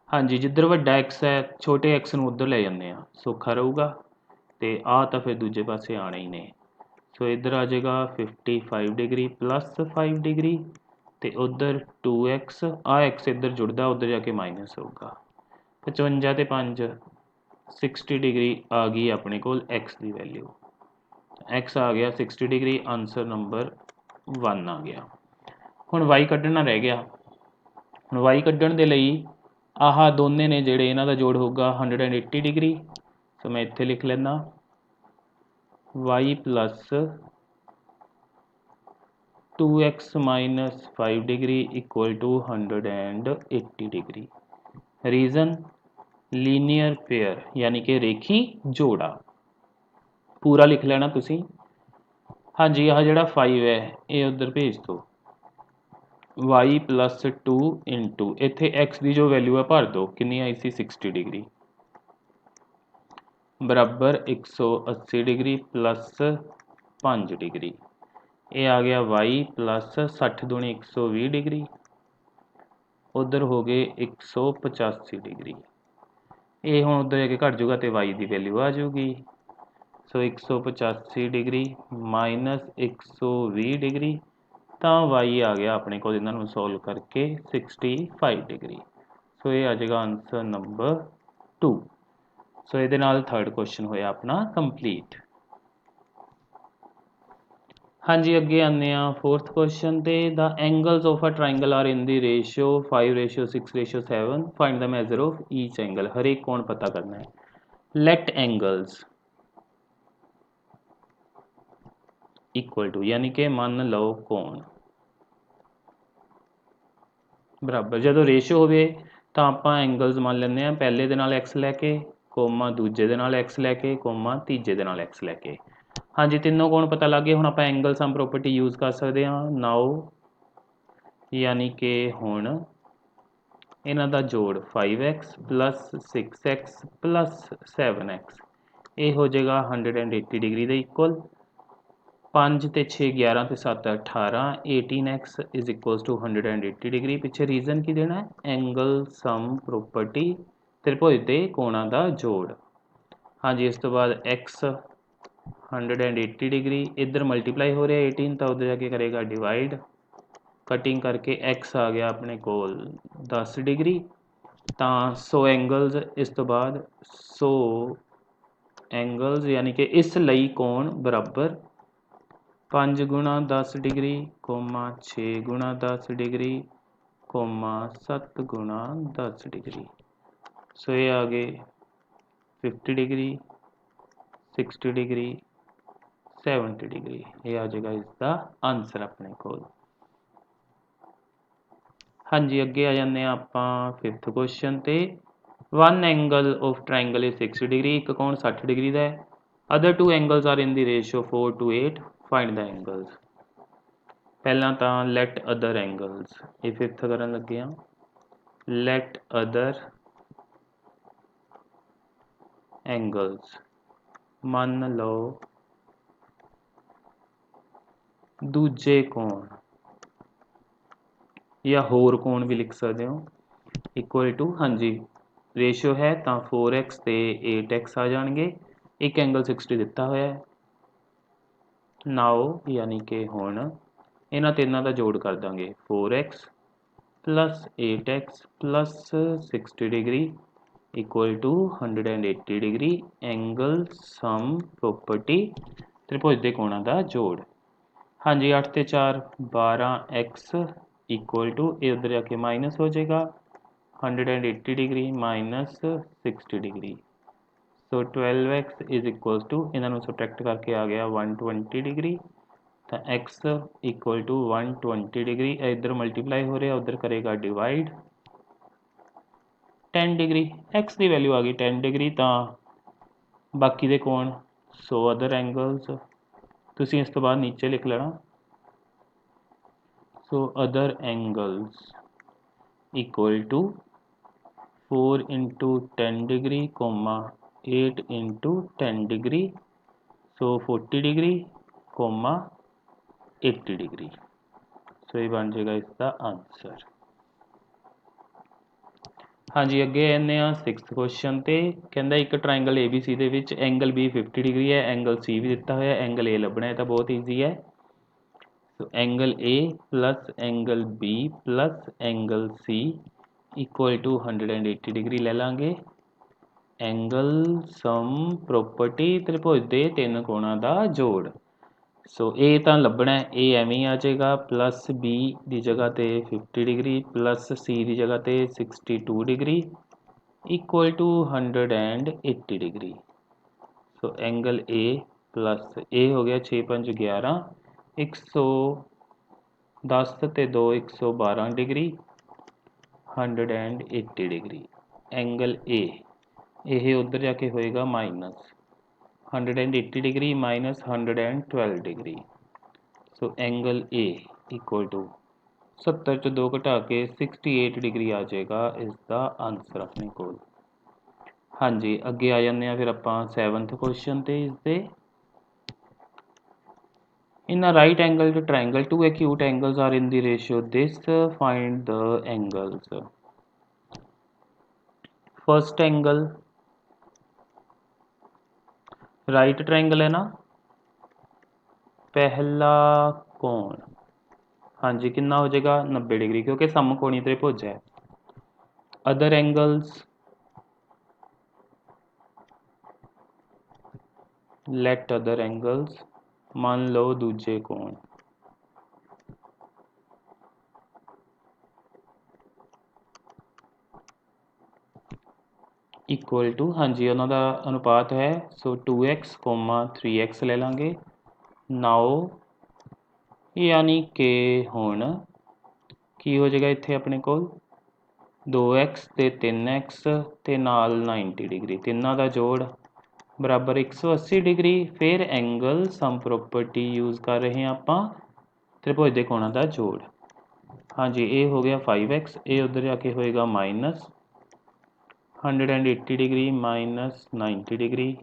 हाँ जी, जिधर वड्डा x है छोटे x नूं उधर ले जाते हैं, सौखा रहूगा। तो आ तो फिर दूजे पासे आने ही ने। सो इधर आ जाएगा 55 डिग्री प्लस 5 डिग्री, तो उधर 2x आ x इधर जुड़दा उधर जाके माइनस होगा। 55 ते 5 60 डिग्री आ गई अपने को x की वैल्यू। x आ गया 60 डिग्री, आंसर नंबर 1 आ गया। हुण y कढ़ना रह गया। हुण y कढ़न दे लई आह दोने ने जिहड़े इन्हां दा जोड़ होगा 180 डिग्री। सो मैं इत्थे लिख लेना y plus 2x minus 5 degree equal to 180 degree. Reason linear pair यानी कि रेखी जोड़ा। पूरा लिख लेना तुसी। हाँ जी, आह जिहड़ा 5 है ये उधर भेज दो। y प्लस 2 इंटू इत्थे x की जो वैल्यू है भर दो, कितनी आई सी 60 डिग्री बराबर 180 डिग्री प्लस 5 डिग्री। ये आ गया y प्लस 60 दूनी 120 डिग्री, उधर हो गए 185 डिग्री। ये हुण उधर जाके घट जूगा तो y की वैल्यू आ जाऊगी। सो 185 डिग्री माइनस 120 डिग्री, तो y आ गया अपने को इन्हों सॉल्व करके 65 डिग्री। सो ये आ जाएगा आंसर नंबर 2। सो ये थर्ड क्वेश्चन होया अपना कंप्लीट। हाँ जी, अगे आने फोर्थ क्वेश्चन ते the angles of a triangle are in the ratio 5:6:7। Find the measure of each angle. हर एक कोण पता करना है। लेट एंगल्स इक्वल टू यानी कि मान लो कोण बराबर जो रेशियो हो तो आप एंगल्स मान लेंगे पहले दे नाल एक्स लैके कोमा दूजे दे नाल एक्स लैके कोमा तीजे दे नाल एक्स लैके। हाँ जी, तीनों कोण पता लग गए। हुण आप एंगल सम प्रॉपर्टी यूज़ कर सकते हैं। नाउ यानी कि हुण इन्हां दा जोड़ 5x plus 6x plus 7x ये हो जाएगा 180 डिग्री के इक्वल। 5 ते 6 11 ते 7 18 18x is equal to 180 degree. पिछे रीजन की देना है एंगल सम प्रॉपर्टी त्रिभुज के कोणों का जोड़। हाँ जी, इस तो बाद x 180 डिग्री इधर मल्टीप्लाई हो रहा है 18 तो उधर जाके करेगा डिवाइड। कटिंग करके x आ गया अपने को 10 डिग्री, तो 100 एंगल्स इस तो बाद 100 एंगल्स यानी कि इस लई कोण बराबर 5 गुणा 10 डिग्री कोमा 6 गुणा 10 डिग्री कोमा 7 गुणा 10 डिग्री। सो ये आ गए 50 डिग्री 60 डिग्री 70 डिग्री। ये आ जाएगा इसका आंसर अपने को। हाँ जी, अगे आ जाने आप फिफ्थ क्वेश्चन ते। One angle of triangle is 60 degree, एक कोण 60 डिग्री का है। Other two angles are in the ratio 4:8। Find the angles. पहला तो लैट अदर एंगल्स ये फिफ्थ करन लगे हाँ। लैट अदर एंगल्स मान लो दूजे कोण या होर कोण भी लिख सकते हो इक्वल टू। हाँ जी, रेशियो है तो 4x ते 8x आ जाएंगे। एक एंगल 60 दिता होया है। नाउ यानी कि हुण इन्हां तीनों का जोड़ कर देंगे 4x plus 8x plus 60 degree equal to 180 degree. Angle sum property त्रिभुज के कोणों का जोड़। हाँ जी, 8 ते 4 12x इक्वल टू ये उधर जाके माइनस हो जाएगा 180 degree minus 60 degree. So 12x is equal to इन्होंने सबट्रैक्ट करके आ गया 120 डिग्री। तो x इक्वल टू 120 डिग्री इधर मल्टीप्लाई हो रहा उधर करेगा डिवाइड 10 डिग्री। x की वैल्यू आ गई 10 डिग्री तो ਬਾਕੀ ਦੇ ਕੋਣ ਸੋ ਅਦਰ ਐਂਗਲਸ ਤੁਸੀਂ ਇਸ ਤੋਂ ਬਾਅਦ ਨੀਚੇ ਲਿਖ ਲੈਣਾ ਸੋ other angles equal to 4 into 10 degree comma 8 into 10 degree so 40 degree comma 80 degree ਸੋ ਇਹ ਬਣ ਜਾਏਗਾ ਇਸ ਦਾ ਆਨਸਰ। ਹਾਂਜੀ ਅੱਗੇ ਆਉਂਦੇ ਆ 6th ਕੁਐਸਚਨ ਤੇ ਕਹਿੰਦਾ ਇੱਕ ਟ੍ਰਾਇੰਗਲ ABC ਦੇ ਵਿੱਚ ਐਂਗਲ B 50 ਡਿਗਰੀ ਹੈ ਐਂਗਲ C ਵੀ ਦਿੱਤਾ ਹੋਇਆ ਐਂਗਲ A ਲੱਭਣਾ ਹੈ ਤਾਂ ਬਹੁਤ ਈਜ਼ੀ ਹੈ। So angle A plus angle B plus angle C equal to 180 degree ਲੈ ਲਾਂਗੇ। ਐਂਗਲ ਸਮ ਪ੍ਰੋਪਰਟੀ ਤ੍ਰਿਭੁਜ ਦੇ ਤਿੰਨ ਕੋਣਾਂ ਦਾ ਜੋੜ। ਸੋ ਇਹ ਤਾਂ ਲੱਭਣਾ ਹੈ ਇਹ ਐਵੇਂ ਹੀ ਆ ਜਾਏਗਾ ਪਲੱਸ B ਦੀ ਜਗ੍ਹਾ ਤੇ 50 ਡਿਗਰੀ ਪਲੱਸ C ਦੀ ਜਗ੍ਹਾ ਤੇ 62 degree equal to 180 degree. So angle A plus A ਹੋ ਗਿਆ 6 5 11 110 ਤੇ 2 112 ਡਿਗਰੀ 180 ਡਿਗਰੀ। ਐਂਗਲ A ਇਹ ਉੱਧਰ ਜਾ ਕੇ ਹੋਏਗਾ minus 180 degree minus 112 degree. So angle A equal to 70 ਚ 2 ਘਟਾ ਕੇ 68 ਡਿਗਰੀ ਆ ਜਾਏਗਾ ਇਸ ਦਾ ਆਨਸਰ ਆਪਣੇ ਕੋਲ। ਹਾਂਜੀ ਅੱਗੇ ਆ ਜਾਂਦੇ ਆ ਫਿਰ ਆਪਾਂ 7th ਕੁਐਸਚਨ ਤੇ ਇਸ ਦੇ In a right angled triangle, two acute angles are in the ratio this. Find the angles. First angle right triangle है ना पहला कोण हाँ जी कितना हो जाएगा 90 डिग्री क्योंकि समकोणी त्रिभुज है। Other angles let other angles मान लो दूजे कोण इक्वल टू हाँ जी उन्होंने अनुपात है सो 2x, 3x ले लांगे। नाउ यानी कि हुण की हो जाएगा इत्थे अपने कोल 2x ते 3x ते नाल 90 डिग्री तिन्नां दा जोड़ बराबर 180 डिग्री। फिर एंगल सम प्रॉपर्टी यूज़ कर रहे हैं आपां त्रिभुज दे कोणां दा जोड़। हाँ जी ये हो गया 5x ये उधर जाके होएगा minus 180 degree minus 90 degree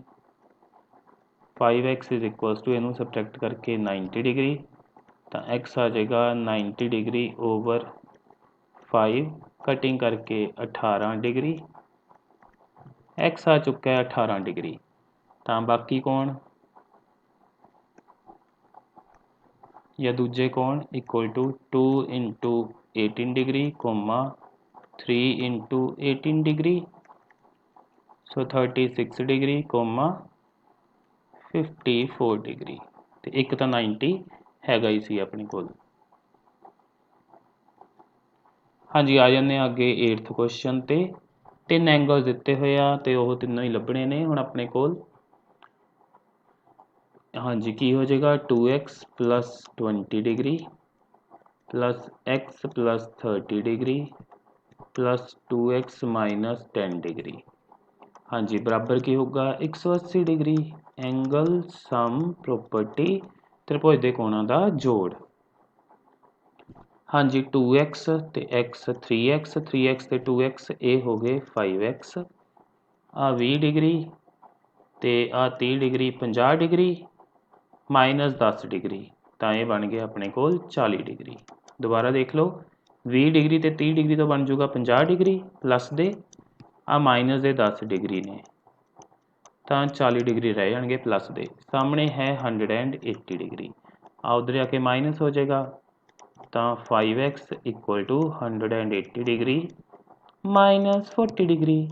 5x is equals to इनू सबट्रैक्ट करके 90 डिग्री तो x आ जाएगा 90 डिग्री ओवर 5 कटिंग करके 18 डिग्री x आ चुका है 18 डिग्री तो बाकी कोण या दूजे कोण equal to 2 into 18 degree comma 3 into 18 degree so 36 degree comma 54 degree तो एक तो 90 हैगा ही सी अपने कोल। हाँ जी आ जाने अगे 8th क्वेश्चन ते तीन एंगल्स दिते हुए आ ते वो तीनों ही लभने ने हुण अपने कोल। हाँ जी की हो जाएगा 2x plus 20 degree plus x plus 30 degree plus 2x minus 10 degree. हाँ जी बराबर की होगा 180 डिग्री। एंगल सम प्रॉपर्टी त्रिभुज दे कोणां दा जोड़। हाँ जी 2x ते x 3x 3x ते 2x ये हो गए 5x आ 20 डिग्री ते आ 30 डिग्री 50 डिग्री माइनस 10 डिग्री तो ये बन गया अपने कोल 40 डिग्री। दोबारा देख लो 20 डिग्री ते 30 डिग्री तो बन जूगा 50 डिग्री प्लस दे आ माइनस दे 10 डिग्री ने तो 40 डिग्री रह जाएंगे प्लस दे सामने है 180 डिग्री आ उधर जाके माइनस हो जाएगा तो 5x equal to 180 degree minus 40 degree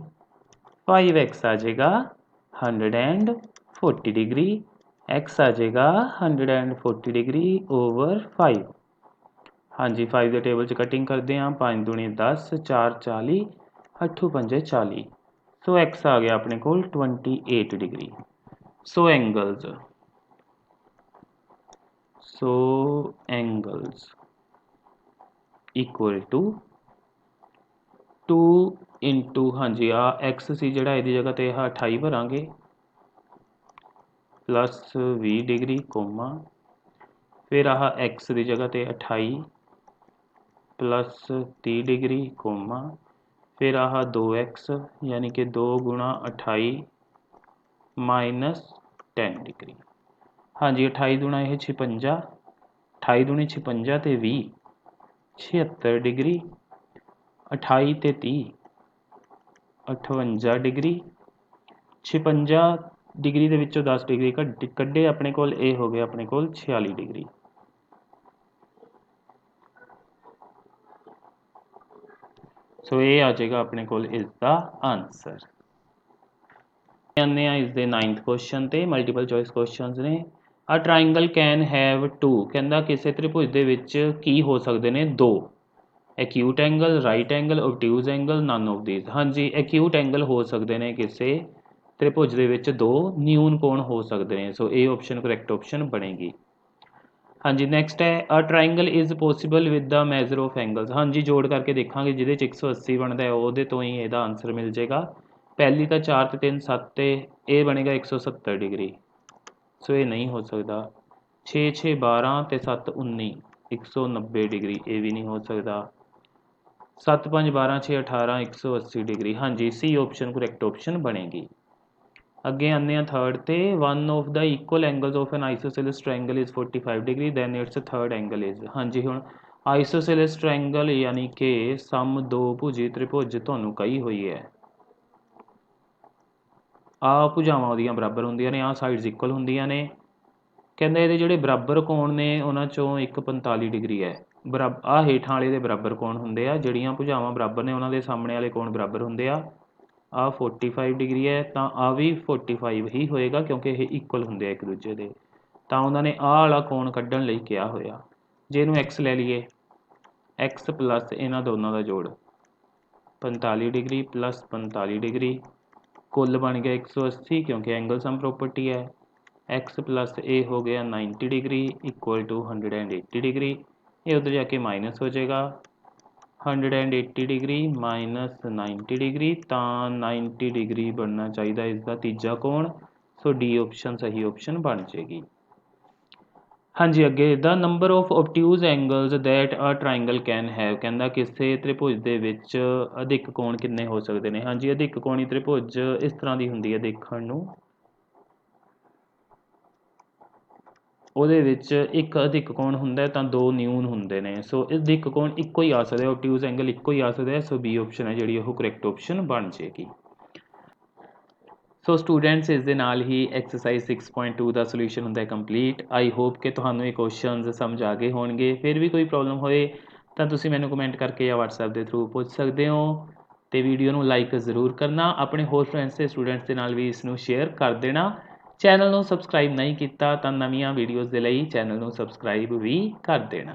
5x आ जाएगा 140 डिग्री x आ जाएगा 140 डिग्री ओवर 5। हाँ जी 5 के टेबल च कटिंग करते हैं 5 दूनी 10 4 40 8 पंजे 40 सो x आ गया अपने को 28 degree. So angles equal to 2 into हाँ जी आ एक्स सी जोड़ा यदि जगह तो यह 28 भरांगे प्लस 20 डिग्री कोमा फिर आह एक्स की जगह ते 28 प्लस 30 डिग्री कोमा फिर आह 2x यानी कि 2 गुणा 28 माइनस 10 डिग्री। हाँ जी 28 दूणा यह 56 28 दूणी 56 ते 20 76 डिग्री 28 ते 30 58 डिग्री 56 डिग्री ਦੇ ਵਿੱਚੋਂ 10 डिग्री ਕੱਢੇ ਆਪਣੇ ਕੋਲ ਇਹ ਹੋ ਗਿਆ ਆਪਣੇ ਕੋਲ 46 डिग्री। ਸੋ ਇਹ ਆ ਜਾਏਗਾ ਆਪਣੇ ਕੋਲ ਇਸ ਦਾ ਆਨਸਰ। ਆਉਂਦੇ ਆ ਇਸ ਦੇ 9th ਕੁਐਸਚਨ ਤੇ ਮਲਟੀਪਲ ਚੋਇਸ ਕੁਐਸਚਨਸ ਨੇ। ਆ ਟ੍ਰਾਇੰਗਲ ਕੈਨ ਹੈਵ ਟੂ ਕਹਿੰਦਾ ਕਿਸੇ ਤ੍ਰਿਭੁਜ ਦੇ ਵਿੱਚ ਕੀ ਹੋ ਸਕਦੇ ਨੇ ਦੋ acute angle right angle obtuse angle none of these. ਹਾਂਜੀ ਐਕਿਊਟ ਐਂਗਲ ਹੋ ਸਕਦੇ ਨੇ ਕਿਸੇ ਤ੍ਰਿਭੁਜ ਦੇ ਵਿੱਚ ਦੋ ਨਿਊਨ ਕੋਣ ਹੋ ਸਕਦੇ ਨੇ। ਸੋ ਇਹ ਆਪਸ਼ਨ ਕਰੈਕਟ ਆਪਸ਼ਨ ਬਣੇਗੀ। ਹਾਂਜੀ ਨੈਕਸਟ ਹੈ a triangle is possible with the measure of angles. ਹਾਂਜੀ ਜੋੜ ਕਰਕੇ ਦੇਖਾਂਗੇ ਜਿਹਦੇ 'ਚ 180 ਬਣਦਾ ਹੈ ਉਹਦੇ ਤੋਂ ਹੀ ਇਹਦਾ ਆਨਸਰ ਮਿਲ ਜਾਏਗਾ। ਪਹਿਲੀ ਤਾਂ 4 ਤੇ 3 7 ਤੇ ਇਹ ਬਣੇਗਾ 170 डिग्री। ਸੋ ਇਹ ਨਹੀਂ ਹੋ ਸਕਦਾ। 6 6 12 ਤੇ 7 19 190 डिग्री ਇਹ ਵੀ ਨਹੀਂ ਹੋ ਸਕਦਾ। 7 5 12 6 18 180 डिग्री। ਹਾਂਜੀ ਸੀ ਆਪਸ਼ਨ ਕਰੈਕਟ ਆਪਸ਼ਨ ਬਣੇਗੀ। ਅੱਗੇ ਆਉਂਦੇ ਆ ਥਰਡ ਤੇ one of the equal angles of an isosceles triangle is 45 degree then its third angle is. ਹਾਂਜੀ ਹੁਣ ਆਈਸੋਸੈਲਿਸ ਟ੍ਰਾਇੰਗਲ ਯਾਨੀ ਕਿ ਸਮ ਦੋ ਭੁਜੀ ਤ੍ਰਿਭੁਜ ਤੁਹਾਨੂੰ ਕਹੀ ਹੋਈ ਹੈ। ਆਹ ਭੁਜਾਵਾਂ ਉਹਦੀਆਂ ਬਰਾਬਰ ਹੁੰਦੀਆਂ ਨੇ ਆਹ ਸਾਈਡਸ ਇਕੁਅਲ ਹੁੰਦੀਆਂ ਨੇ। ਕਹਿੰਦੇ ਇਹਦੇ ਜਿਹੜੇ ਬਰਾਬਰ ਕੋਣ ਨੇ ਉਹਨਾਂ ਚੋਂ ਇੱਕ 45 डिग्री ਹੈ। ਆਹ ਹੇਠਾਂ ਵਾਲੇ ਦੇ ਬਰਾਬਰ ਕੋਣ ਹੁੰਦੇ ਆ ਜਿਹੜੀਆਂ ਭੁਜਾਵਾਂ ਬਰਾਬਰ ਨੇ ਉਹਨਾਂ ਦੇ ਸਾਹਮਣੇ ਵਾਲੇ ਕੋਣ ਬਰਾਬਰ ਹੁੰਦੇ ਆ। ਆਹ 45 डिग्री ਹੈ ਤਾਂ ਆਹ ਵੀ 45 ਹੀ ਹੋਏਗਾ ਕਿਉਂਕਿ ਇਹ ਇਕੁਅਲ ਹੁੰਦੇ ਆ ਇੱਕ ਦੂਜੇ ਦੇ। ਤਾਂ ਉਹਨਾਂ ਨੇ ਆਹ ਵਾਲਾ ਕੋਣ ਕੱਢਣ ਲਈ ਕਿਹਾ ਹੋਇਆ। ਜੇ ਇਹਨੂੰ x ਲੈ ਲਈਏ x ਪਲੱਸ ਇਹਨਾਂ ਦੋਨਾਂ ਦਾ ਜੋੜ 45 डिग्री ਪਲੱਸ 45 डिग्री ਕੁੱਲ ਬਣ ਗਿਆ 180 ਕਿਉਂਕਿ ਐਂਗਲ ਸਮ ਪ੍ਰੋਪਰਟੀ ਹੈ। x ਪਲੱਸ ਇਹ ਹੋ ਗਿਆ 90 डिग्री ਇਕੁਅਲ ਟੂ 180 डिग्री। ਇਹ ਉੱਧਰ ਜਾ ਕੇ ਮਾਈਨਸ ਹੋ ਜਾਏਗਾ 180 डिग्री माइनस 90 डिग्री ਤਾਂ 90 डिग्री ਬਣਨਾ ਚਾਹੀਦਾ ਇਸ ਦਾ ਤੀਜਾ ਕੋਣ। ਸੋ ਡੀ ਆਪਸ਼ਨ ਸਹੀ ਆਪਸ਼ਨ ਬਣ ਜਾਏਗੀ। ਹਾਂਜੀ ਅੱਗੇ ਦਾ number of obtuse angles that a triangle can have ਕਹਿੰਦਾ ਕਿਸੇ ਤ੍ਰਿਭੁਜ ਦੇ ਵਿੱਚ ਅਧਿਕ ਕੋਣ ਕਿੰਨੇ ਹੋ ਸਕਦੇ ਨੇ। ਹਾਂਜੀ ਅਧਿਕ ਕੋਣੀ ਤ੍ਰਿਭੁਜ ਇਸ ਤਰ੍ਹਾਂ ਦੀ ਹੁੰਦੀ ਹੈ ਦੇਖਣ ਨੂੰ। ਉਹਦੇ ਵਿੱਚ ਇੱਕ ਅਧਿਕ ਕੋਣ ਹੁੰਦਾ ਤਾਂ ਦੋ ਨਿਊਨ ਹੁੰਦੇ ਨੇ। ਸੋ ਅਧਿਕ ਕੋਣ ਇੱਕੋ ਹੀ ਆ ਸਕਦਾ ਓਬਟਿਊਜ਼ ਐਂਗਲ ਇੱਕੋ ਹੀ ਆ ਸਕਦਾ। ਸੋ ਬੀ ਆਪਸ਼ਨ ਹੈ ਜਿਹੜੀ ਉਹ ਕਰੈਕਟ ਆਪਸ਼ਨ ਬਣ ਜਾਏਗੀ। ਸੋ ਸਟੂਡੈਂਟਸ ਇਸ ਦੇ ਨਾਲ ਹੀ ਐਕਸਰਸਾਈਜ਼ 6.2 ਦਾ ਸੋਲੂਸ਼ਨ ਹੁੰਦਾ ਹੈ ਕੰਪਲੀਟ। ਆਈ ਹੋਪ ਕਿ ਤੁਹਾਨੂੰ ਇਹ ਕੁਐਸਚਨਸ ਸਮਝ ਆ ਗਏ ਹੋਣਗੇ। ਫਿਰ ਵੀ ਕੋਈ ਪ੍ਰੋਬਲਮ ਹੋਏ ਤਾਂ ਤੁਸੀਂ ਮੈਨੂੰ ਕਮੈਂਟ ਕਰਕੇ ਜਾਂ WhatsApp ਦੇ ਥਰੂ ਪੁੱਛ ਸਕਦੇ ਹੋ। ਅਤੇ ਵੀਡੀਓ ਨੂੰ ਲਾਈਕ ਜ਼ਰੂਰ ਕਰਨਾ। ਆਪਣੇ ਹੋਰ ਫਰੈਂਡਸ ਅਤੇ ਸਟੂਡੈਂਟਸ ਦੇ ਨਾਲ ਵੀ ਇਸ ਨੂੰ ਸ਼ੇਅਰ ਕਰ ਦੇਣਾ। ਚੈਨਲ ਨੂੰ ਸਬਸਕ੍ਰਾਈਬ ਨਹੀਂ ਕੀਤਾ ਤਾਂ ਨਵੀਆਂ ਵੀਡੀਓਜ਼ ਦੇ ਲਈ ਚੈਨਲ ਨੂੰ ਸਬਸਕ੍ਰਾਈਬ ਵੀ ਕਰ ਦੇਣਾ।